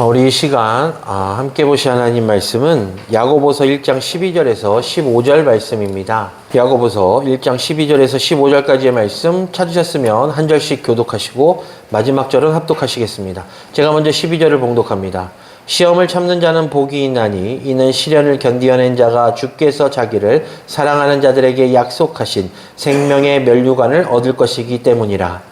우리 이 시간 함께 보실 하나님 말씀은 야고보서 1장 12절에서 15절 말씀입니다. 야고보서 1장 12절에서 15절까지의 말씀 찾으셨으면 한 절씩 교독하시고 마지막 절은 합독하시겠습니다. 제가 먼저 12절을 봉독합니다. 시험을 참는 자는 복이 있나니 이는 시련을 견디어낸 자가 주께서 자기를 사랑하는 자들에게 약속하신 생명의 면류관을 얻을 것이기 때문이라.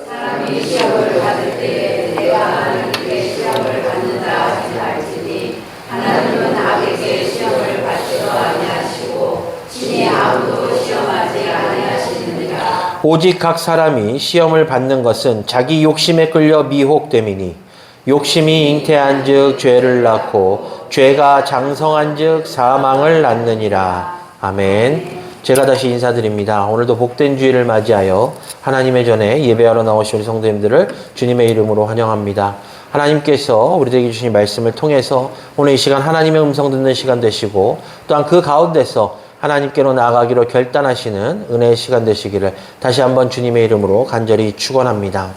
사람이 시험을 받을 때에 내가 하나님께 시험을 받는다 하지 말지니 하나님은 악에게 시험을 받지도 아니하시고 친히 아무도 시험하지 아니하시느니라. 오직 각 사람이 시험을 받는 것은 자기 욕심에 끌려 미혹됨이니 욕심이 잉태한즉 죄를 낳고 죄가 장성한즉 사망을 낳느니라. 아멘. 제가 다시 인사드립니다. 오늘도 복된 주일을 맞이하여 하나님의 전에 예배하러 나오신 우리 성도님들을 주님의 이름으로 환영합니다. 하나님께서 우리에게 주신 말씀을 통해서 오늘 이 시간 하나님의 음성 듣는 시간 되시고 또한 그 가운데서 하나님께로 나아가기로 결단하시는 은혜의 시간 되시기를 다시 한번 주님의 이름으로 간절히 축원합니다.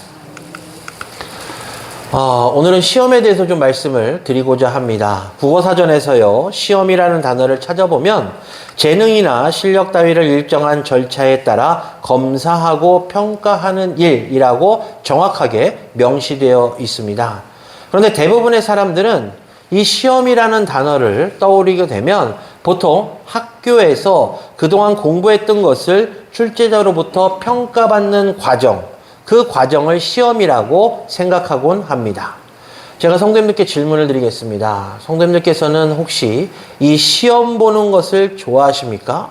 오늘은 시험에 대해서 좀 말씀을 드리고자 합니다. 국어사전에서요, 시험이라는 단어를 찾아보면 재능이나 실력 따위를 일정한 절차에 따라 검사하고 평가하는 일이라고 정확하게 명시되어 있습니다. 그런데 대부분의 사람들은 이 시험이라는 단어를 떠올리게 되면 보통 학교에서 그동안 공부했던 것을 출제자로부터 평가받는 과정, 그 과정을 시험이라고 생각하곤 합니다. 제가 성도님들께 질문을 드리겠습니다. 성도님들께서는 혹시 이 시험 보는 것을 좋아하십니까?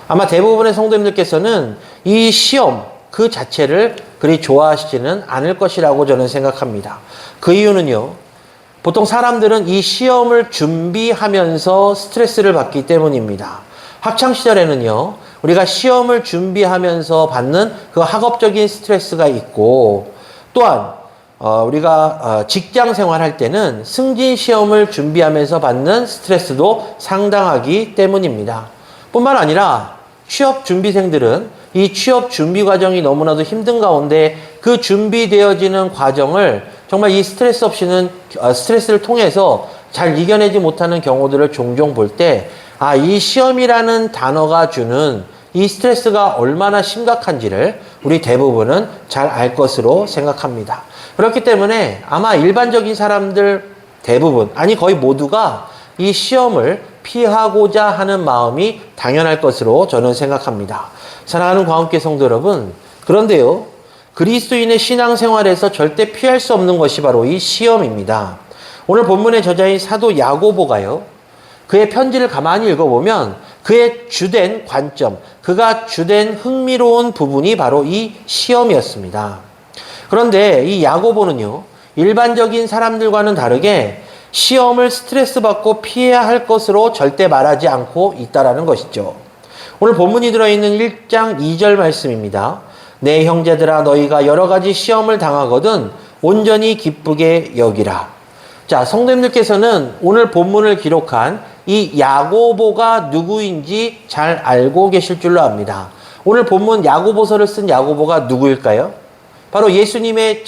아마 대부분의 성도님들께서는 이 시험 그 자체를 그리 좋아하시지는 않을 것이라고 저는 생각합니다. 그 이유는요, 보통 사람들은 이 시험을 준비하면서 스트레스를 받기 때문입니다. 학창시절에는요, 우리가 시험을 준비하면서 받는 그 학업적인 스트레스가 있고, 또한 우리가 직장 생활할 때는 승진 시험을 준비하면서 받는 스트레스도 상당하기 때문입니다. 뿐만 아니라 취업 준비생들은 이 취업 준비 과정이 너무나도 힘든 가운데 그 준비되어지는 과정을 정말 이 스트레스 없이는 스트레스를 통해서 잘 이겨내지 못하는 경우들을 종종 볼 때 이 시험이라는 단어가 주는 이 스트레스가 얼마나 심각한지를 우리 대부분은 잘 알 것으로 생각합니다. 그렇기 때문에 아마 일반적인 사람들 대부분, 아니 거의 모두가 이 시험을 피하고자 하는 마음이 당연할 것으로 저는 생각합니다. 사랑하는 광업계 성도 여러분, 그런데요, 그리스도인의 신앙생활에서 절대 피할 수 없는 것이 바로 이 시험입니다. 오늘 본문의 저자인 사도 야고보가요, 그의 편지를 가만히 읽어보면 그의 주된 관점, 그가 주된 흥미로운 부분이 바로 이 시험이었습니다. 그런데 이 야고보는요, 일반적인 사람들과는 다르게 시험을 스트레스 받고 피해야 할 것으로 절대 말하지 않고 있다라는 것이죠. 오늘 본문이 들어있는 1장 2절 말씀입니다. 내 형제들아, 너희가 여러 가지 시험을 당하거든 온전히 기쁘게 여기라. 자, 성도님들께서는 오늘 본문을 기록한 이 야고보가 누구인지 잘 알고 계실 줄로 압니다. 오늘 본문 야고보서를 쓴 야고보가 누구일까요? 바로 예수님의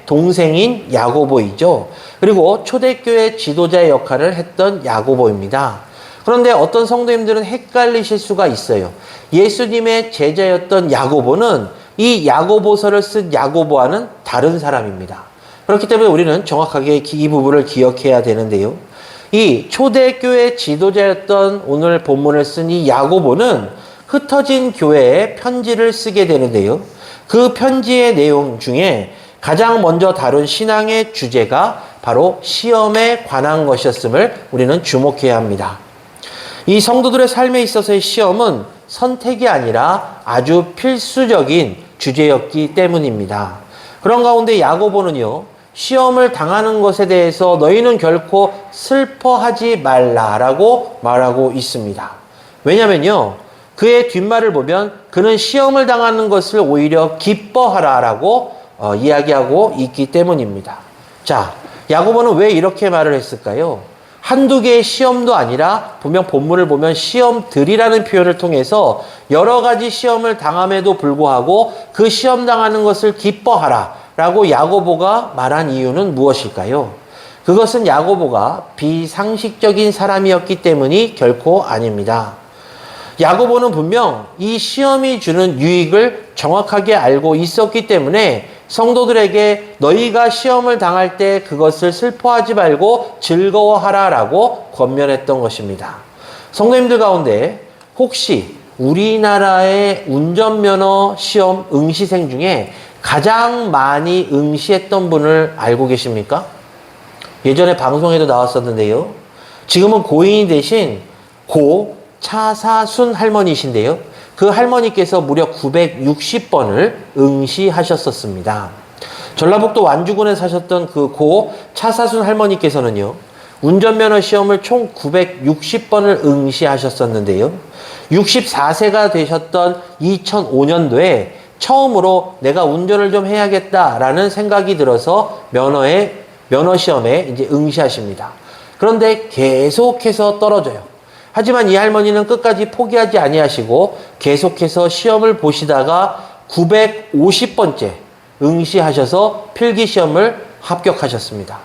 동생인 야고보이죠. 그리고 초대교회 지도자의 역할을 했던 야고보입니다. 그런데 어떤 성도님들은 헷갈리실 수가 있어요. 예수님의 제자였던 야고보는 이 야고보서를 쓴 야고보와는 다른 사람입니다. 그렇기 때문에 우리는 정확하게 이 부분을 기억해야 되는데요. 이 초대교회 지도자였던 오늘 본문을 쓴 이 야고보는 흩어진 교회에 편지를 쓰게 되는데요. 그 편지의 내용 중에 가장 먼저 다룬 신앙의 주제가 바로 시험에 관한 것이었음을 우리는 주목해야 합니다. 이 성도들의 삶에 있어서의 시험은 선택이 아니라 아주 필수적인 주제였기 때문입니다. 그런 가운데 야고보는요, 시험을 당하는 것에 대해서 너희는 결코 슬퍼하지 말라라고 말하고 있습니다. 왜냐면요, 그의 뒷말을 보면 그는 시험을 당하는 것을 오히려 기뻐하라라고 이야기하고 있기 때문입니다. 자, 야고보는 왜 이렇게 말을 했을까요? 한두 개의 시험도 아니라 분명 본문을 보면 시험들이라는 표현을 통해서 여러 가지 시험을 당함에도 불구하고 그 시험 당하는 것을 기뻐하라 라고 야고보가 말한 이유는 무엇일까요? 그것은 야고보가 비상식적인 사람이었기 때문이 결코 아닙니다. 야고보는 분명 이 시험이 주는 유익을 정확하게 알고 있었기 때문에 성도들에게 너희가 시험을 당할 때 그것을 슬퍼하지 말고 즐거워하라라고 권면했던 것입니다. 성도님들 가운데 혹시 우리나라의 운전면허 시험 응시생 중에 가장 많이 응시했던 분을 알고 계십니까? 예전에 방송에도 나왔었는데요. 지금은 고인이 되신 고 차사순 할머니이신데요. 그 할머니께서 무려 960번을 응시하셨었습니다. 전라북도 완주군에 사셨던 그 고 차사순 할머니께서는요. 운전면허 시험을 총 960번을 응시하셨었는데요. 64세가 되셨던 2005년도에 처음으로 내가 운전을 좀 해야겠다라는 생각이 들어서 면허 시험에 이제 응시하십니다. 그런데 계속해서 떨어져요. 하지만 이 할머니는 끝까지 포기하지 아니하시고 계속해서 시험을 보시다가 950번째 응시하셔서 필기 시험을 합격하셨습니다.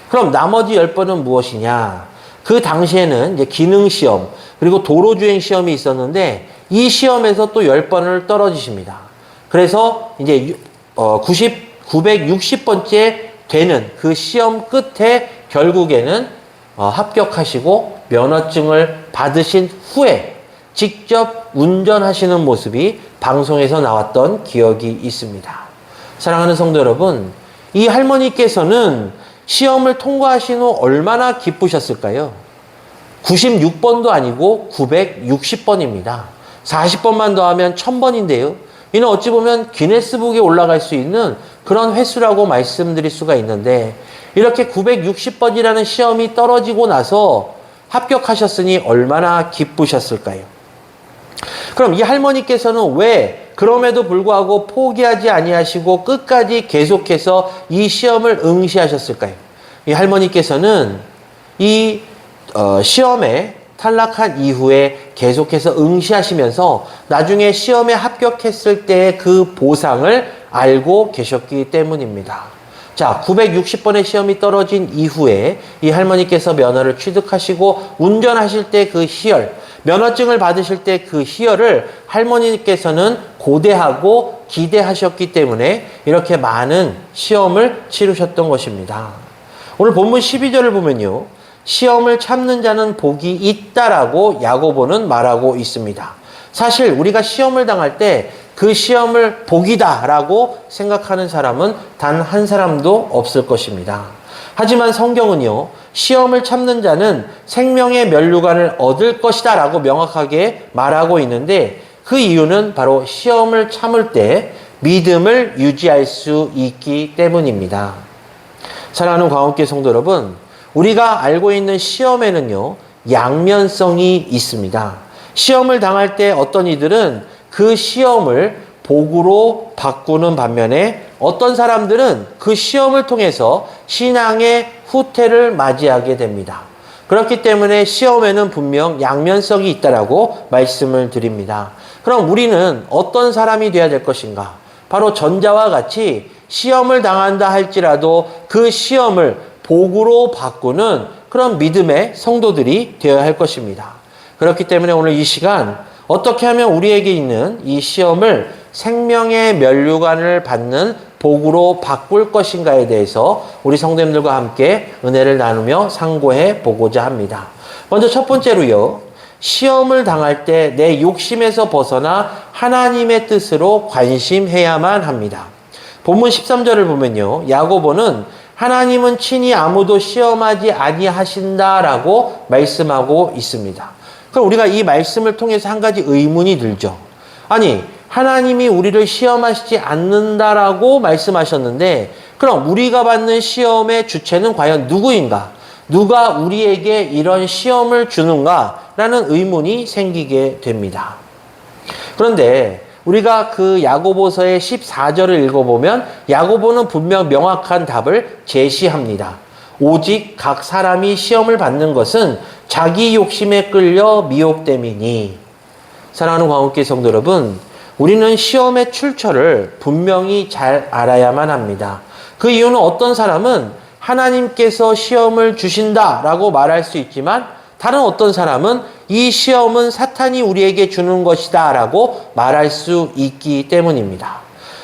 그럼 나머지 10번은 무엇이냐? 그 당시에는 이제 기능 시험 그리고 도로주행 시험이 있었는데 이 시험에서 또 10번을 떨어지십니다. 그래서 이제 960번째 되는 그 시험 끝에 결국에는 합격하시고 면허증을 받으신 후에 직접 운전하시는 모습이 방송에서 나왔던 기억이 있습니다. 사랑하는 성도 여러분, 이 할머니께서는 시험을 통과하신 후 얼마나 기쁘셨을까요? 96번도 아니고 960번입니다. 40번만 더하면 1000번인데요. 이는 어찌 보면 기네스북에 올라갈 수 있는 그런 횟수라고 말씀드릴 수가 있는데 이렇게 960번이라는 시험이 떨어지고 나서 합격하셨으니 얼마나 기쁘셨을까요? 그럼 이 할머니께서는 왜 그럼에도 불구하고 포기하지 아니하시고 끝까지 계속해서 이 시험을 응시하셨을까요? 이 할머니께서는 이 시험에 탈락한 이후에 계속해서 응시하시면서 나중에 시험에 합격했을 때의 그 보상을 알고 계셨기 때문입니다. 자, 960번의 시험이 떨어진 이후에 이 할머니께서 면허를 취득하시고 운전하실 때 그 희열, 면허증을 받으실 때 그 희열을 할머니께서는 고대하고 기대하셨기 때문에 이렇게 많은 시험을 치르셨던 것입니다. 오늘 본문 12절을 보면요. 시험을 참는 자는 복이 있다라고 야고보는 말하고 있습니다. 사실 우리가 시험을 당할 때 그 시험을 복이다라고 생각하는 사람은 단 한 사람도 없을 것입니다. 하지만 성경은요. 시험을 참는 자는 생명의 면류관을 얻을 것이다 라고 명확하게 말하고 있는데 그 이유는 바로 시험을 참을 때 믿음을 유지할 수 있기 때문입니다. 사랑하는 광업계 성도 여러분, 우리가 알고 있는 시험에는요, 양면성이 있습니다. 시험을 당할 때 어떤 이들은 그 시험을 복으로 바꾸는 반면에 어떤 사람들은 그 시험을 통해서 신앙의 후퇴를 맞이하게 됩니다. 그렇기 때문에 시험에는 분명 양면성이 있다라고 말씀을 드립니다. 그럼 우리는 어떤 사람이 되어야 될 것인가? 바로 전자와 같이 시험을 당한다 할지라도 그 시험을 복으로 바꾸는 그런 믿음의 성도들이 되어야 할 것입니다. 그렇기 때문에 오늘 이 시간 어떻게 하면 우리에게 있는 이 시험을 생명의 면류관을 받는 복으로 바꿀 것인가에 대해서 우리 성도님들과 함께 은혜를 나누며 상고해 보고자 합니다. 먼저 첫 번째로요. 시험을 당할 때 내 욕심에서 벗어나 하나님의 뜻으로 관심해야만 합니다. 본문 13절을 보면요. 야고보는 하나님은 친히 아무도 시험하지 아니하신다라고 말씀하고 있습니다. 그럼 우리가 이 말씀을 통해서 한 가지 의문이 들죠. 아니, 하나님이 우리를 시험하시지 않는다라고 말씀하셨는데 그럼 우리가 받는 시험의 주체는 과연 누구인가? 누가 우리에게 이런 시험을 주는가? 라는 의문이 생기게 됩니다. 그런데 우리가 그 야고보서의 14절을 읽어보면 야고보는 분명 명확한 답을 제시합니다. 오직 각 사람이 시험을 받는 것은 자기 욕심에 끌려 미혹됨이니. 사랑하는 광업계 성도 여러분, 우리는 시험의 출처를 분명히 잘 알아야만 합니다. 그 이유는 어떤 사람은 하나님께서 시험을 주신다라고 말할 수 있지만 다른 어떤 사람은 이 시험은 사탄이 우리에게 주는 것이다라고 말할 수 있기 때문입니다.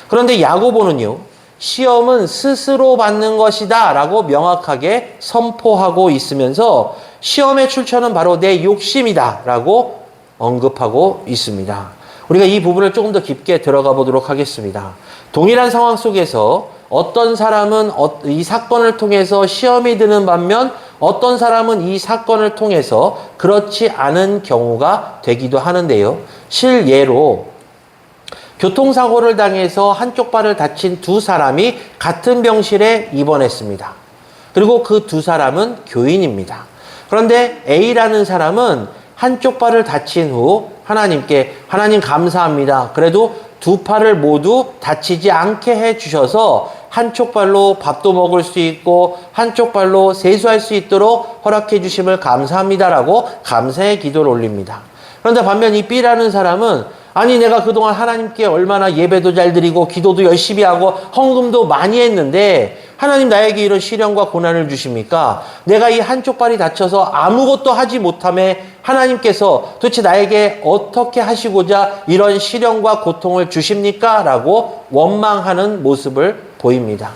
그런데 야고보는요, 시험은 스스로 받는 것이다라고 명확하게 선포하고 있으면서 시험의 출처는 바로 내 욕심이다라고 언급하고 있습니다. 우리가 이 부분을 조금 더 깊게 들어가 보도록 하겠습니다. 동일한 상황 속에서 어떤 사람은 이 사건을 통해서 시험이 드는 반면 어떤 사람은 이 사건을 통해서 그렇지 않은 경우가 되기도 하는데요. 실예로 교통사고를 당해서 한쪽 발을 다친 두 사람이 같은 병실에 입원했습니다. 그리고 그 두 사람은 교인입니다. 그런데 A라는 사람은 한쪽 발을 다친 후 하나님께 하나님 감사합니다. 그래도 두 팔을 모두 다치지 않게 해주셔서 한쪽 발로 밥도 먹을 수 있고 한쪽 발로 세수할 수 있도록 허락해 주심을 감사합니다라고 감사의 기도를 올립니다. 그런데 반면 이 B라는 사람은 아니 내가 그동안 하나님께 얼마나 예배도 잘 드리고 기도도 열심히 하고 헌금도 많이 했는데 하나님 나에게 이런 시련과 고난을 주십니까? 내가 이 한쪽 발이 다쳐서 아무것도 하지 못함에 하나님께서 도대체 나에게 어떻게 하시고자 이런 시련과 고통을 주십니까? 라고 원망하는 모습을 보입니다.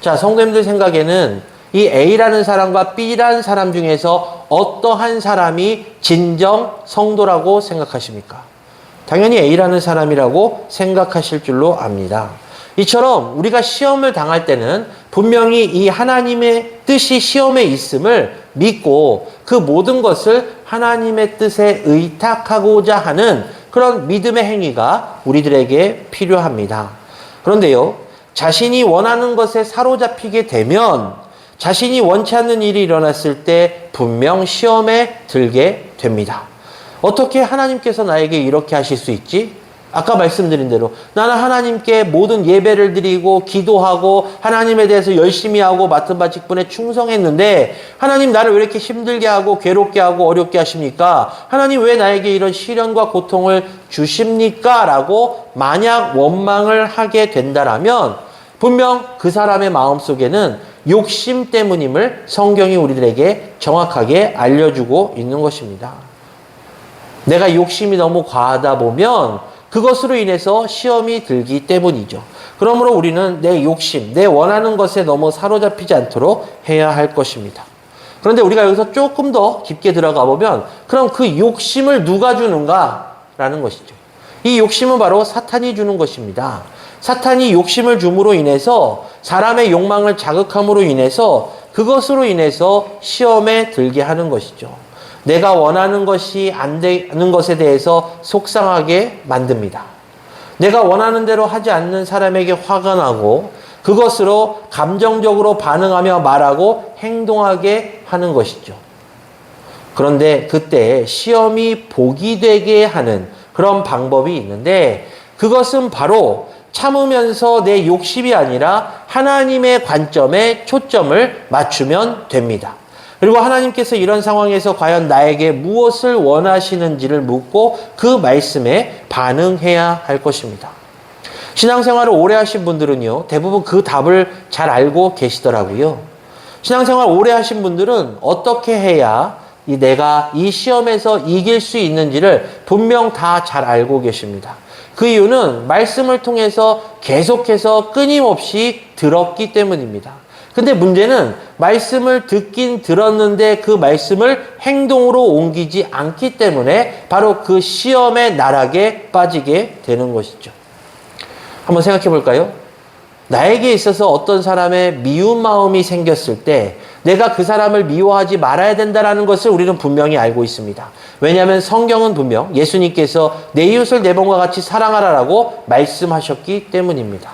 자, 성도님들 생각에는 이 A라는 사람과 B라는 사람 중에서 어떠한 사람이 진정 성도라고 생각하십니까? 당연히 A라는 사람이라고 생각하실 줄로 압니다. 이처럼 우리가 시험을 당할 때는 분명히 이 하나님의 뜻이 시험에 있음을 믿고 그 모든 것을 하나님의 뜻에 의탁하고자 하는 그런 믿음의 행위가 우리들에게 필요합니다. 그런데요, 자신이 원하는 것에 사로잡히게 되면 자신이 원치 않는 일이 일어났을 때 분명 시험에 들게 됩니다. 어떻게 하나님께서 나에게 이렇게 하실 수 있지? 아까 말씀드린 대로 나는 하나님께 모든 예배를 드리고 기도하고 하나님에 대해서 열심히 하고 맡은 바 직분에 충성했는데 하나님 나를 왜 이렇게 힘들게 하고 괴롭게 하고 어렵게 하십니까? 하나님 왜 나에게 이런 시련과 고통을 주십니까? 라고 만약 원망을 하게 된다라면 분명 그 사람의 마음속에는 욕심 때문임을 성경이 우리들에게 정확하게 알려주고 있는 것입니다. 내가 욕심이 너무 과하다 보면 그것으로 인해서 시험이 들기 때문이죠. 그러므로 우리는 내 욕심, 내 원하는 것에 너무 사로잡히지 않도록 해야 할 것입니다. 그런데 우리가 여기서 조금 더 깊게 들어가 보면 그럼 그 욕심을 누가 주는가라는 것이죠. 이 욕심은 바로 사탄이 주는 것입니다. 사탄이 욕심을 줌으로 인해서 사람의 욕망을 자극함으로 인해서 그것으로 인해서 시험에 들게 하는 것이죠. 내가 원하는 것이 안 되는 것에 대해서 속상하게 만듭니다. 내가 원하는 대로 하지 않는 사람에게 화가 나고 그것으로 감정적으로 반응하며 말하고 행동하게 하는 것이죠. 그런데 그때 시험이 복이 되게 하는 그런 방법이 있는데 그것은 바로 참으면서 내 욕심이 아니라 하나님의 관점에 초점을 맞추면 됩니다. 그리고 하나님께서 이런 상황에서 과연 나에게 무엇을 원하시는지를 묻고 그 말씀에 반응해야 할 것입니다. 신앙생활을 오래 하신 분들은요, 대부분 그 답을 잘 알고 계시더라고요. 신앙생활 오래 하신 분들은 어떻게 해야 내가 이 시험에서 이길 수 있는지를 분명 다 잘 알고 계십니다. 그 이유는 말씀을 통해서 계속해서 끊임없이 들었기 때문입니다. 근데 문제는 말씀을 듣긴 들었는데 그 말씀을 행동으로 옮기지 않기 때문에 바로 그 시험의 나락에 빠지게 되는 것이죠. 한번 생각해 볼까요? 나에게 있어서 어떤 사람의 미운 마음이 생겼을 때 내가 그 사람을 미워하지 말아야 된다는 것을 우리는 분명히 알고 있습니다. 왜냐하면 성경은 분명 예수님께서 내 이웃을 내 몸과 같이 사랑하라라고 말씀하셨기 때문입니다.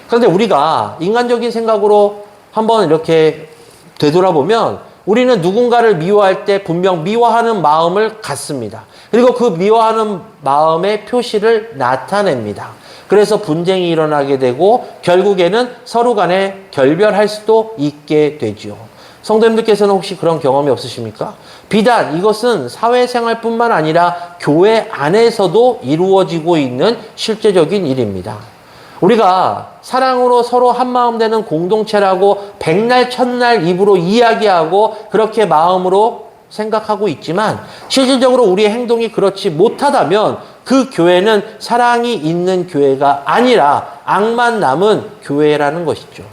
그런데 우리가 인간적인 생각으로 한번 이렇게 되돌아보면 우리는 누군가를 미워할 때 분명 미워하는 마음을 갖습니다. 그리고 그 미워하는 마음의 표시를 나타냅니다. 그래서 분쟁이 일어나게 되고 결국에는 서로 간에 결별할 수도 있게 되죠. 성도님들께서는 혹시 그런 경험이 없으십니까? 비단 이것은 사회생활뿐만 아니라 교회 안에서도 이루어지고 있는 실제적인 일입니다. 우리가 사랑으로 서로 한마음 되는 공동체라고 백날 첫날 입으로 이야기하고 그렇게 마음으로 생각하고 있지만 실질적으로 우리의 행동이 그렇지 못하다면 그 교회는 사랑이 있는 교회가 아니라 악만 남은 교회라는 것이죠.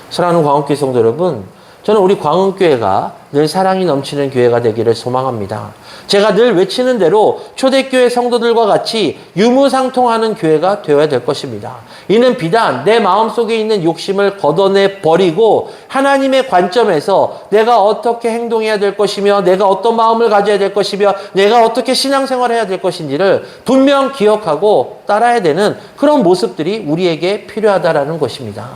사랑하는 광흥교회 성도 여러분, 저는 우리 광흥교회가 늘 사랑이 넘치는 교회가 되기를 소망합니다. 제가 늘 외치는 대로 초대교회 성도들과 같이 유무상통하는 교회가 되어야 될 것입니다. 이는 비단 내 마음속에 있는 욕심을 걷어내 버리고 하나님의 관점에서 내가 어떻게 행동해야 될 것이며 내가 어떤 마음을 가져야 될 것이며 내가 어떻게 신앙생활을 해야 될 것인지를 분명 기억하고 따라야 되는 그런 모습들이 우리에게 필요하다라는 것입니다.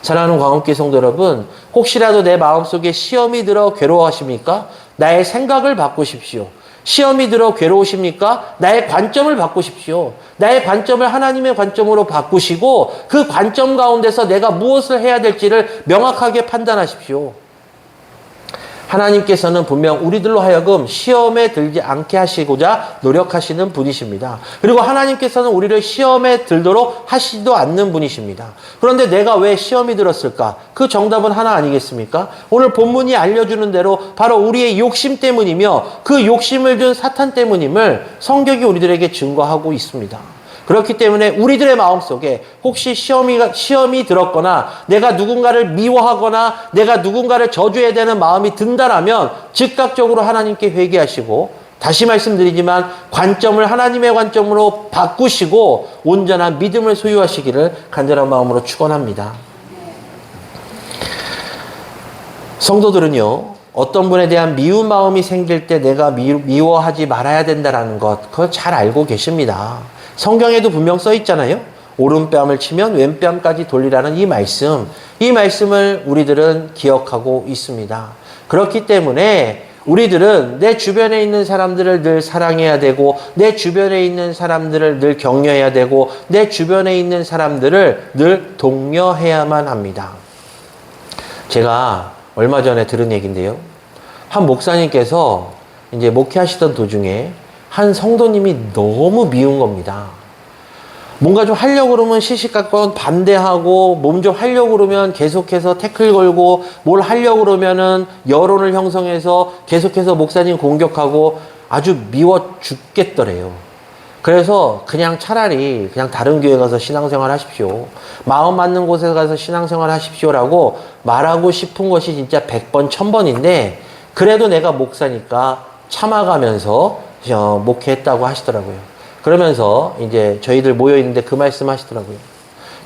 사랑하는 광흥교회 성도 여러분, 혹시라도 내 마음속에 시험이 들어 괴로워하십니까? 나의 생각을 바꾸십시오. 시험이 들어 괴로우십니까? 나의 관점을 바꾸십시오. 나의 관점을 하나님의 관점으로 바꾸시고 그 관점 가운데서 내가 무엇을 해야 될지를 명확하게 판단하십시오. 하나님께서는 분명 우리들로 하여금 시험에 들지 않게 하시고자 노력하시는 분이십니다. 그리고 하나님께서는 우리를 시험에 들도록 하시지도 않는 분이십니다. 그런데 내가 왜 시험이 들었을까? 그 정답은 하나 아니겠습니까? 오늘 본문이 알려주는 대로 바로 우리의 욕심 때문이며 그 욕심을 준 사탄 때문임을 성경이 우리들에게 증거하고 있습니다. 그렇기 때문에 우리들의 마음속에 혹시 시험이 들었거나 내가 누군가를 미워하거나 내가 누군가를 저주해야 되는 마음이 든다라면 즉각적으로 하나님께 회개하시고 다시 말씀드리지만 관점을 하나님의 관점으로 바꾸시고 온전한 믿음을 소유하시기를 간절한 마음으로 축원합니다. 성도들은요, 어떤 분에 대한 미운 마음이 생길 때 내가 미워하지 말아야 된다는 것, 그걸 잘 알고 계십니다. 성경에도 분명 써 있잖아요. 오른뺨을 치면 왼뺨까지 돌리라는 이 말씀을 우리들은 기억하고 있습니다. 그렇기 때문에 우리들은 내 주변에 있는 사람들을 늘 사랑해야 되고 내 주변에 있는 사람들을 늘 격려해야 되고 내 주변에 있는 사람들을 늘 독려해야만 합니다. 제가 얼마 전에 들은 얘기인데요. 한 목사님께서 이제 목회하시던 도중에 한 성도님이 너무 미운 겁니다. 뭔가 좀 하려고 그러면 시시각각 반대하고 몸 좀 하려고 그러면 계속해서 태클 걸고 뭘 하려고 그러면은 여론을 형성해서 계속해서 목사님 공격하고 아주 미워 죽겠더래요. 그래서 그냥 차라리 그냥 다른 교회 가서 신앙생활 하십시오. 마음 맞는 곳에 가서 신앙생활 하십시오라고 말하고 싶은 것이 진짜 100번, 1000번인데 그래도 내가 목사니까 참아가면서 목회했다고 하시더라고요. 그러면서 이제 저희들 모여 있는데 그 말씀 하시더라고요.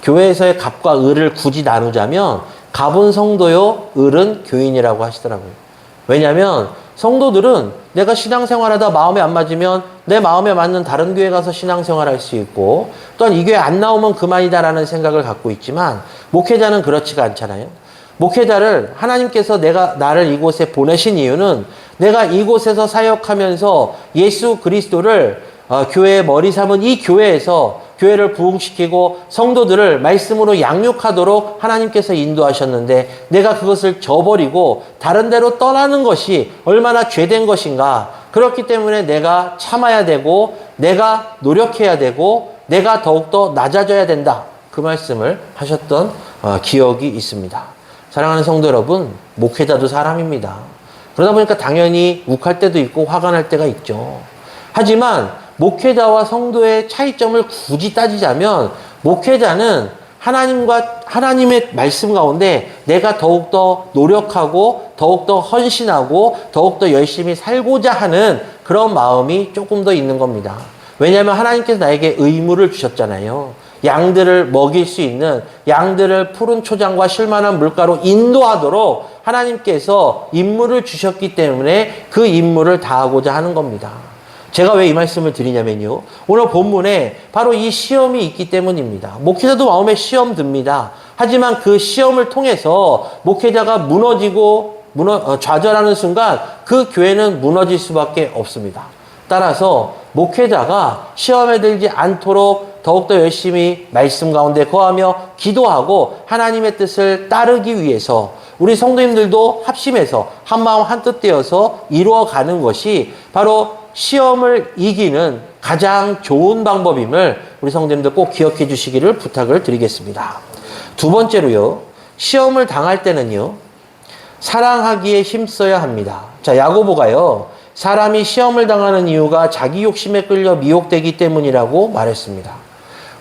교회에서의 갑과 을을 굳이 나누자면 갑은 성도요, 을은 교인이라고 하시더라고요. 왜냐하면 성도들은 내가 신앙생활하다 마음에 안 맞으면 내 마음에 맞는 다른 교회 가서 신앙생활할 수 있고 또한 이 교회 안 나오면 그만이다라는 생각을 갖고 있지만 목회자는 그렇지가 않잖아요. 목회자를 하나님께서 나를 이곳에 보내신 이유는 내가 이곳에서 사역하면서 예수 그리스도를 교회의 머리 삼은 이 교회에서 교회를 부흥시키고 성도들을 말씀으로 양육하도록 하나님께서 인도하셨는데 내가 그것을 저버리고 다른 데로 떠나는 것이 얼마나 죄된 것인가. 그렇기 때문에 내가 참아야 되고 내가 노력해야 되고 내가 더욱더 낮아져야 된다. 그 말씀을 하셨던 기억이 있습니다. 사랑하는 성도 여러분, 목회자도 사람입니다. 그러다 보니까 당연히 욱할 때도 있고 화가 날 때가 있죠. 하지만 목회자와 성도의 차이점을 굳이 따지자면 목회자는 하나님의 말씀 가운데 내가 더욱더 노력하고 더욱더 헌신하고 더욱더 열심히 살고자 하는 그런 마음이 조금 더 있는 겁니다. 왜냐하면 하나님께서 나에게 의무를 주셨잖아요. 양들을 먹일 수 있는 양들을 푸른 초장과 쉴만한 물가로 인도하도록 하나님께서 임무를 주셨기 때문에 그 임무를 다하고자 하는 겁니다. 제가 왜 이 말씀을 드리냐면요. 오늘 본문에 바로 이 시험이 있기 때문입니다. 목회자도 마음에 시험 듭니다. 하지만 그 시험을 통해서 목회자가 좌절하는 순간 그 교회는 무너질 수밖에 없습니다. 따라서 목회자가 시험에 들지 않도록 더욱더 열심히 말씀 가운데 거하며 기도하고 하나님의 뜻을 따르기 위해서 우리 성도님들도 합심해서 한마음 한뜻 되어서 이루어가는 것이 바로 시험을 이기는 가장 좋은 방법임을 우리 성도님들 꼭 기억해 주시기를 부탁을 드리겠습니다. 두 번째로요, 시험을 당할 때는요, 사랑하기에 힘써야 합니다. 자, 야고보가요, 사람이 시험을 당하는 이유가 자기 욕심에 끌려 미혹되기 때문이라고 말했습니다.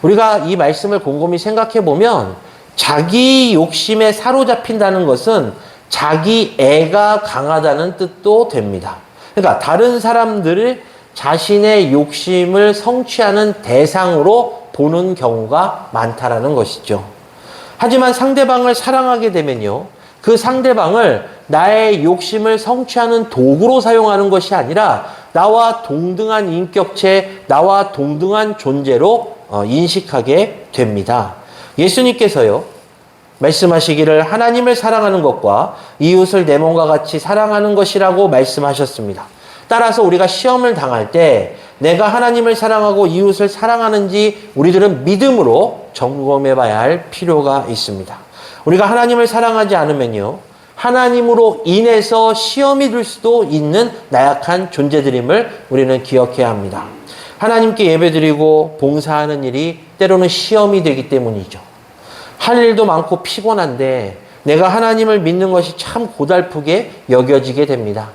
우리가 이 말씀을 곰곰이 생각해 보면 자기 욕심에 사로잡힌다는 것은 자기 애가 강하다는 뜻도 됩니다. 그러니까 다른 사람들을 자신의 욕심을 성취하는 대상으로 보는 경우가 많다라는 것이죠. 하지만 상대방을 사랑하게 되면요, 그 상대방을 나의 욕심을 성취하는 도구로 사용하는 것이 아니라 나와 동등한 인격체, 나와 동등한 존재로 인식하게 됩니다. 예수님께서요, 말씀하시기를 하나님을 사랑하는 것과 이웃을 내 몸과 같이 사랑하는 것이라고 말씀하셨습니다. 따라서 우리가 시험을 당할 때 내가 하나님을 사랑하고 이웃을 사랑하는지 우리들은 믿음으로 점검해 봐야 할 필요가 있습니다. 우리가 하나님을 사랑하지 않으면요, 하나님으로 인해서 시험이 들 수도 있는 나약한 존재들임을 우리는 기억해야 합니다. 하나님께 예배드리고 봉사하는 일이 때로는 시험이 되기 때문이죠. 할 일도 많고 피곤한데 내가 하나님을 믿는 것이 참 고달프게 여겨지게 됩니다.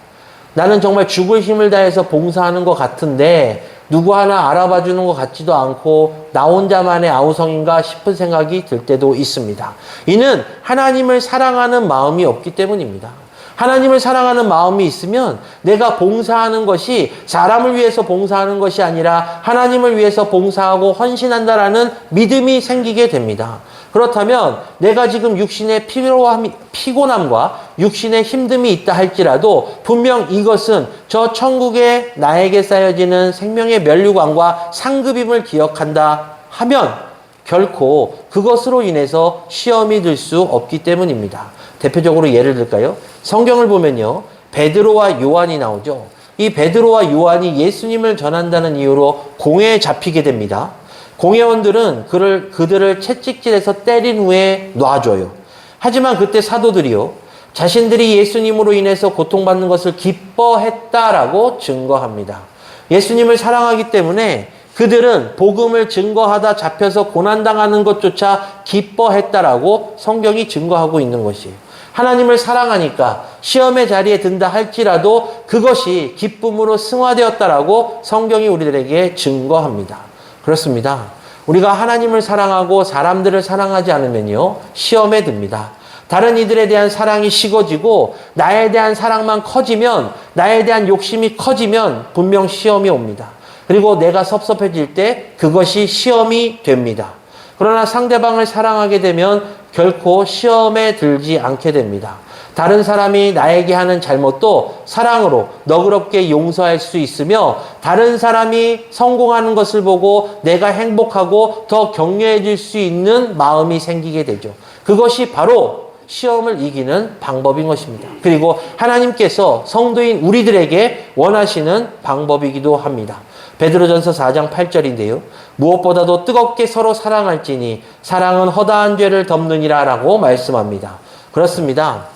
나는 정말 죽을 힘을 다해서 봉사하는 것 같은데 누구 하나 알아봐 주는 것 같지도 않고 나 혼자만의 아우성인가 싶은 생각이 들 때도 있습니다. 이는 하나님을 사랑하는 마음이 없기 때문입니다. 하나님을 사랑하는 마음이 있으면 내가 봉사하는 것이 사람을 위해서 봉사하는 것이 아니라 하나님을 위해서 봉사하고 헌신한다라는 믿음이 생기게 됩니다. 그렇다면 내가 지금 육신의 피곤함과 육신의 힘듦이 있다 할지라도 분명 이것은 저 천국에 나에게 쌓여지는 생명의 면류관과 상급임을 기억한다 하면 결코 그것으로 인해서 시험이 들 수 없기 때문입니다. 대표적으로 예를 들까요? 성경을 보면요, 베드로와 요한이 나오죠. 이 베드로와 요한이 예수님을 전한다는 이유로 공회에 잡히게 됩니다. 공회원들은 그들을 채찍질해서 때린 후에 놔줘요. 하지만 그때 사도들이요, 자신들이 예수님으로 인해서 고통받는 것을 기뻐했다라고 증거합니다. 예수님을 사랑하기 때문에 그들은 복음을 증거하다 잡혀서 고난당하는 것조차 기뻐했다라고 성경이 증거하고 있는 것이에요. 하나님을 사랑하니까 시험의 자리에 든다 할지라도 그것이 기쁨으로 승화되었다라고 성경이 우리들에게 증거합니다. 그렇습니다. 우리가 하나님을 사랑하고 사람들을 사랑하지 않으면요, 시험에 듭니다. 다른 이들에 대한 사랑이 식어지고 나에 대한 사랑만 커지면, 나에 대한 욕심이 커지면 분명 시험이 옵니다. 그리고 내가 섭섭해질 때 그것이 시험이 됩니다. 그러나 상대방을 사랑하게 되면 결코 시험에 들지 않게 됩니다. 다른 사람이 나에게 하는 잘못도 사랑으로 너그럽게 용서할 수 있으며 다른 사람이 성공하는 것을 보고 내가 행복하고 더 격려해질 수 있는 마음이 생기게 되죠. 그것이 바로 시험을 이기는 방법인 것입니다. 그리고 하나님께서 성도인 우리들에게 원하시는 방법이기도 합니다. 베드로전서 4장 8절인데요. 무엇보다도 뜨겁게 서로 사랑할지니 사랑은 허다한 죄를 덮느니라 라고 말씀합니다. 그렇습니다.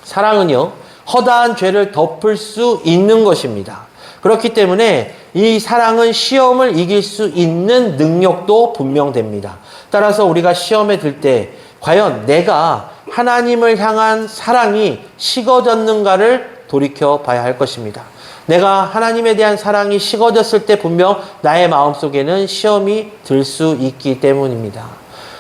사랑은요, 허다한 죄를 덮을 수 있는 것입니다. 그렇기 때문에 이 사랑은 시험을 이길 수 있는 능력도 분명됩니다. 따라서 우리가 시험에 들 때 과연 내가 하나님을 향한 사랑이 식어졌는가를 돌이켜 봐야 할 것입니다. 내가 하나님에 대한 사랑이 식어졌을 때 분명 나의 마음속에는 시험이 들 수 있기 때문입니다.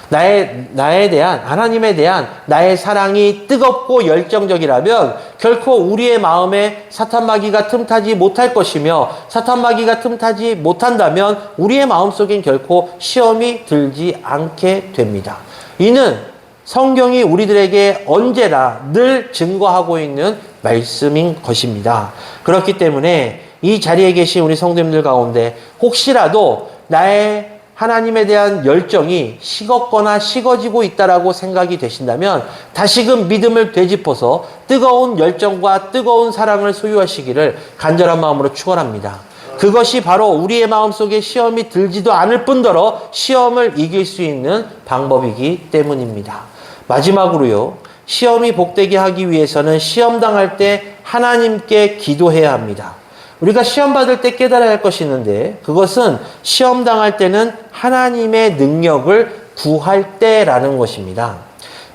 나에 대한, 하나님에 대한 나의 사랑이 뜨겁고 열정적이라면 결코 우리의 마음에 사탄마귀가 틈타지 못할 것이며 사탄마귀가 틈타지 못한다면 우리의 마음속엔 결코 시험이 들지 않게 됩니다. 이는 성경이 우리들에게 언제나 늘 증거하고 있는 말씀인 것입니다. 그렇기 때문에 이 자리에 계신 우리 성도님들 가운데 혹시라도 나의 하나님에 대한 열정이 식었거나 식어지고 있다라고 생각이 되신다면 다시금 믿음을 되짚어서 뜨거운 열정과 뜨거운 사랑을 소유하시기를 간절한 마음으로 축원합니다. 그것이 바로 우리의 마음속에 시험이 들지도 않을 뿐더러 시험을 이길 수 있는 방법이기 때문입니다. 마지막으로요, 시험이 복되게 하기 위해서는 시험 당할 때 하나님께 기도해야 합니다. 우리가 시험 받을 때 깨달아야 할 것이 있는데 그것은 시험 당할 때는 하나님의 능력을 구할 때라는 것입니다.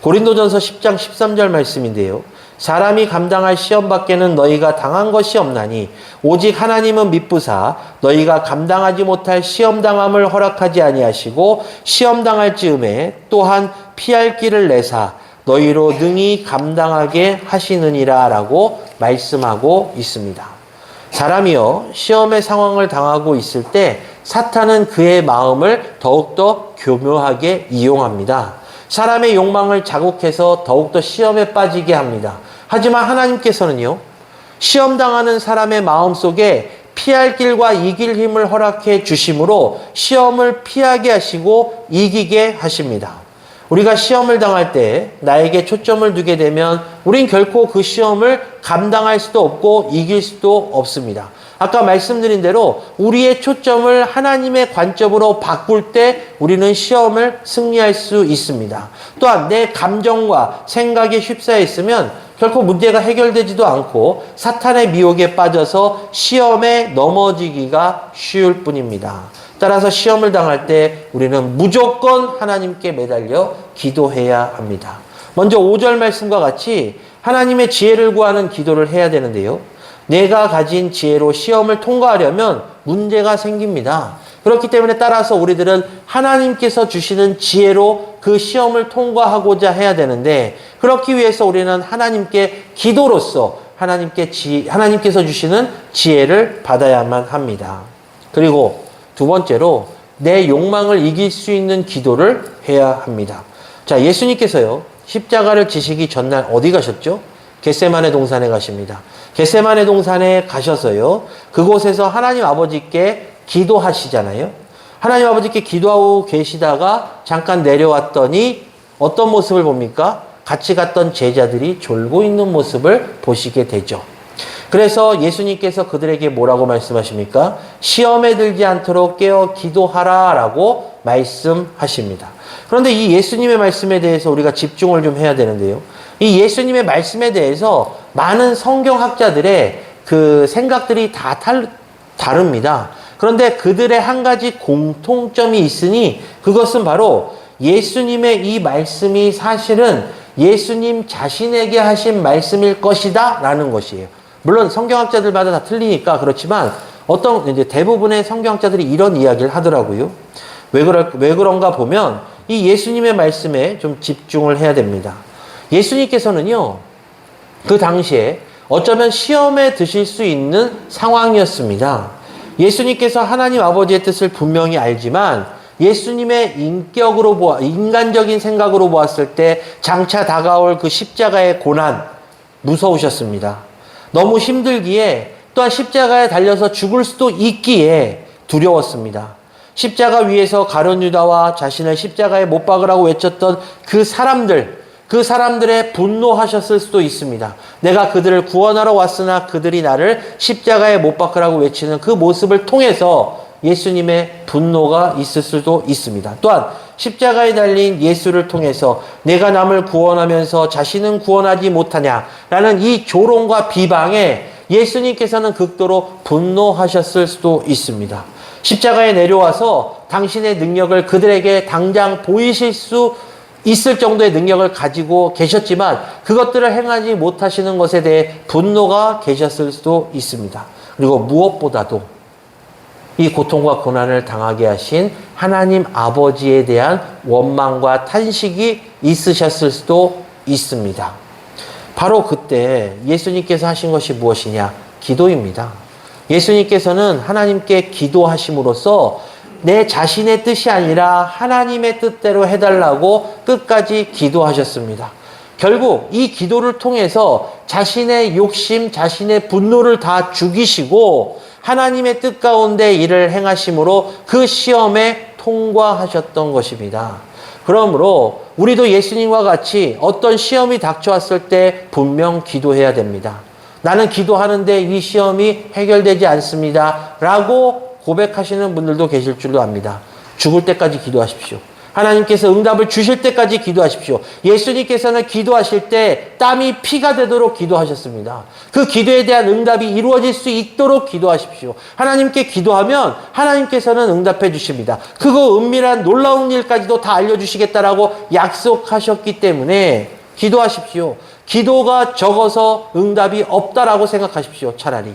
고린도전서 10장 13절 말씀인데요. 사람이 감당할 시험 밖에는 너희가 당한 것이 없나니 오직 하나님은 미쁘사 너희가 감당하지 못할 시험 당함을 허락하지 아니하시고 시험 당할 즈음에 또한 피할 길을 내사 너희로 능히 감당하게 하시느니라 라고 말씀하고 있습니다. 사람이요 시험의 상황을 당하고 있을 때 사탄은 그의 마음을 더욱더 교묘하게 이용합니다. 사람의 욕망을 자극해서 더욱더 시험에 빠지게 합니다. 하지만 하나님께서는요, 시험 당하는 사람의 마음속에 피할 길과 이길 힘을 허락해 주심으로 시험을 피하게 하시고 이기게 하십니다. 우리가 시험을 당할 때 나에게 초점을 두게 되면 우린 결코 그 시험을 감당할 수도 없고 이길 수도 없습니다. 아까 말씀드린 대로 우리의 초점을 하나님의 관점으로 바꿀 때 우리는 시험을 승리할 수 있습니다. 또한 내 감정과 생각에 휩싸여 있으면 결코 문제가 해결되지도 않고 사탄의 미혹에 빠져서 시험에 넘어지기가 쉬울 뿐입니다. 따라서 시험을 당할 때 우리는 무조건 하나님께 매달려 기도해야 합니다. 먼저 5절 말씀과 같이 하나님의 지혜를 구하는 기도를 해야 되는데요. 내가 가진 지혜로 시험을 통과하려면 문제가 생깁니다. 그렇기 때문에 따라서 우리들은 하나님께서 주시는 지혜로 그 시험을 통과하고자 해야 되는데 그렇기 위해서 우리는 하나님께 기도로서 하나님께서 주시는 지혜를 받아야만 합니다. 그리고 두 번째로 내 욕망을 이길 수 있는 기도를 해야 합니다. 자, 예수님께서요 십자가를 지시기 전날 어디 가셨죠? 겟세마네 동산에 가십니다. 겟세마네 동산에 가셔서요 그곳에서 하나님 아버지께 기도하시잖아요. 하나님 아버지께 기도하고 계시다가 잠깐 내려왔더니 어떤 모습을 봅니까? 같이 갔던 제자들이 졸고 있는 모습을 보시게 되죠. 그래서 예수님께서 그들에게 뭐라고 말씀하십니까? 시험에 들지 않도록 깨어 기도하라 라고 말씀하십니다. 그런데 이 예수님의 말씀에 대해서 우리가 집중을 좀 해야 되는데요. 이 예수님의 말씀에 대해서 많은 성경학자들의 그 생각들이 다 다릅니다. 그런데 그들의 한 가지 공통점이 있으니 그것은 바로 예수님의 이 말씀이 사실은 예수님 자신에게 하신 말씀일 것이다 라는 것이에요. 물론 성경학자들마다 다 틀리니까 그렇지만 이제 대부분의 성경학자들이 이런 이야기를 하더라고요. 왜 그런가 보면 이 예수님의 말씀에 좀 집중을 해야 됩니다. 예수님께서는요, 그 당시에 어쩌면 시험에 드실 수 있는 상황이었습니다. 예수님께서 하나님 아버지의 뜻을 분명히 알지만 예수님의 인간적인 생각으로 보았을 때 장차 다가올 그 십자가의 고난, 무서우셨습니다. 너무 힘들기에 또한 십자가에 달려서 죽을 수도 있기에 두려웠습니다. 십자가 위에서 가룟 유다와 자신을 십자가에 못 박으라고 외쳤던 그 사람들의 분노하셨을 수도 있습니다. 내가 그들을 구원하러 왔으나 그들이 나를 십자가에 못 박으라고 외치는 그 모습을 통해서 예수님의 분노가 있을 수도 있습니다. 또한 십자가에 달린 예수를 통해서 내가 남을 구원하면서 자신은 구원하지 못하냐라는 이 조롱과 비방에 예수님께서는 극도로 분노하셨을 수도 있습니다. 십자가에 내려와서 당신의 능력을 그들에게 당장 보이실 수 있을 정도의 능력을 가지고 계셨지만 그것들을 행하지 못하시는 것에 대해 분노가 계셨을 수도 있습니다. 그리고 무엇보다도 이 고통과 고난을 당하게 하신 하나님 아버지에 대한 원망과 탄식이 있으셨을 수도 있습니다. 바로 그때 예수님께서 하신 것이 무엇이냐? 기도입니다. 예수님께서는 하나님께 기도하심으로써 내 자신의 뜻이 아니라 하나님의 뜻대로 해달라고 끝까지 기도하셨습니다. 결국 이 기도를 통해서 자신의 욕심, 자신의 분노를 다 죽이시고 하나님의 뜻 가운데 일을 행하심으로 그 시험에 통과하셨던 것입니다. 그러므로 우리도 예수님과 같이 어떤 시험이 닥쳐왔을 때 분명 기도해야 됩니다. 나는 기도하는데 이 시험이 해결되지 않습니다. 라고 고백하시는 분들도 계실 줄로 압니다. 죽을 때까지 기도하십시오. 하나님께서 응답을 주실 때까지 기도하십시오. 예수님께서는 기도하실 때 땀이 피가 되도록 기도하셨습니다. 그 기도에 대한 응답이 이루어질 수 있도록 기도하십시오. 하나님께 기도하면 하나님께서는 응답해 주십니다. 그거 은밀한 놀라운 일까지도 다 알려주시겠다라고 약속하셨기 때문에 기도하십시오. 기도가 적어서 응답이 없다라고 생각하십시오. 차라리.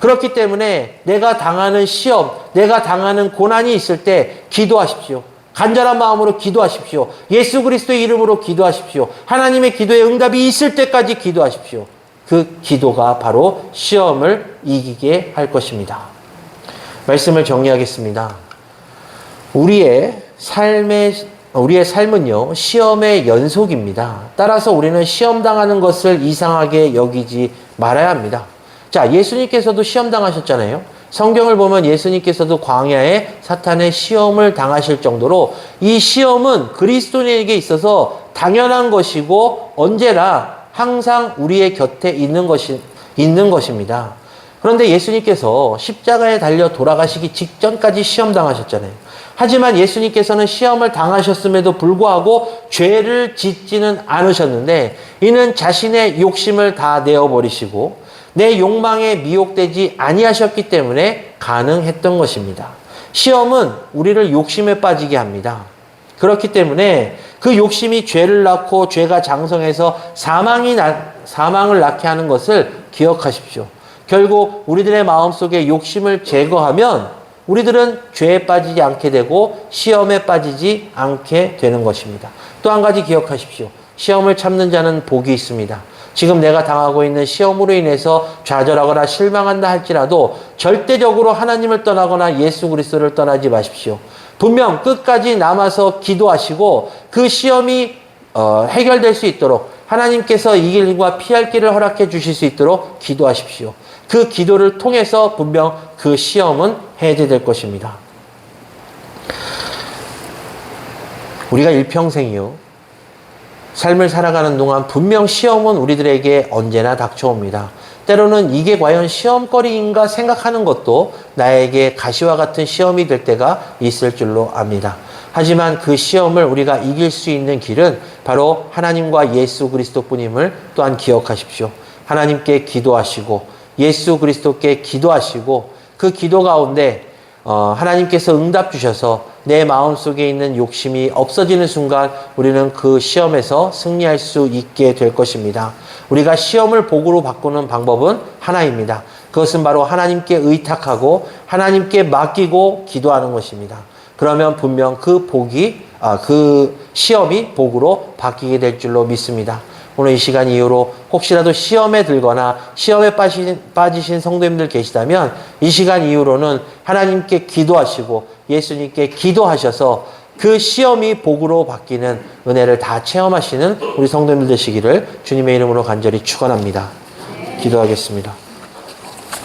그렇기 때문에 내가 당하는 시험, 내가 당하는 고난이 있을 때 기도하십시오. 간절한 마음으로 기도하십시오. 예수 그리스도의 이름으로 기도하십시오. 하나님의 기도에 응답이 있을 때까지 기도하십시오. 그 기도가 바로 시험을 이기게 할 것입니다. 말씀을 정리하겠습니다. 우리의 삶은요, 시험의 연속입니다. 따라서 우리는 시험당하는 것을 이상하게 여기지 말아야 합니다. 자, 예수님께서도 시험당하셨잖아요. 성경을 보면 예수님께서도 광야에 사탄의 시험을 당하실 정도로 이 시험은 그리스도인에게 있어서 당연한 것이고 언제나 항상 우리의 곁에 있는 것입니다. 그런데 예수님께서 십자가에 달려 돌아가시기 직전까지 시험당하셨잖아요. 하지만 예수님께서는 시험을 당하셨음에도 불구하고 죄를 짓지는 않으셨는데 이는 자신의 욕심을 다 내어버리시고 내 욕망에 미혹되지 아니하셨기 때문에 가능했던 것입니다. 시험은 우리를 욕심에 빠지게 합니다. 그렇기 때문에 그 욕심이 죄를 낳고 죄가 장성해서 사망을 낳게 하는 것을 기억하십시오. 결국 우리들의 마음속에 욕심을 제거하면 우리들은 죄에 빠지지 않게 되고 시험에 빠지지 않게 되는 것입니다. 또 한 가지 기억하십시오. 시험을 참는 자는 복이 있습니다. 지금 내가 당하고 있는 시험으로 인해서 좌절하거나 실망한다 할지라도 절대적으로 하나님을 떠나거나 예수 그리스도를 떠나지 마십시오. 분명 끝까지 남아서 기도하시고 그 시험이 해결될 수 있도록 하나님께서 이길 길과 피할 길을 허락해 주실 수 있도록 기도하십시오. 그 기도를 통해서 분명 그 시험은 해제될 것입니다. 우리가 일평생이요, 삶을 살아가는 동안 분명 시험은 우리들에게 언제나 닥쳐옵니다. 때로는 이게 과연 시험거리인가 생각하는 것도 나에게 가시와 같은 시험이 될 때가 있을 줄로 압니다. 하지만 그 시험을 우리가 이길 수 있는 길은 바로 하나님과 예수 그리스도뿐임을 또한 기억하십시오. 하나님께 기도하시고 예수 그리스도께 기도하시고 그 기도 가운데 하나님께서 응답 주셔서 내 마음속에 있는 욕심이 없어지는 순간 우리는 그 시험에서 승리할 수 있게 될 것입니다. 우리가 시험을 복으로 바꾸는 방법은 하나입니다. 그것은 바로 하나님께 의탁하고 하나님께 맡기고 기도하는 것입니다. 그러면 분명 그 시험이 복으로 바뀌게 될 줄로 믿습니다. 오늘 이 시간 이후로 혹시라도 시험에 들거나 시험에 빠지신 성도님들 계시다면 이 시간 이후로는 하나님께 기도하시고 예수님께 기도하셔서 그 시험이 복으로 바뀌는 은혜를 다 체험하시는 우리 성도님들 되시기를 주님의 이름으로 간절히 축원합니다. 기도하겠습니다.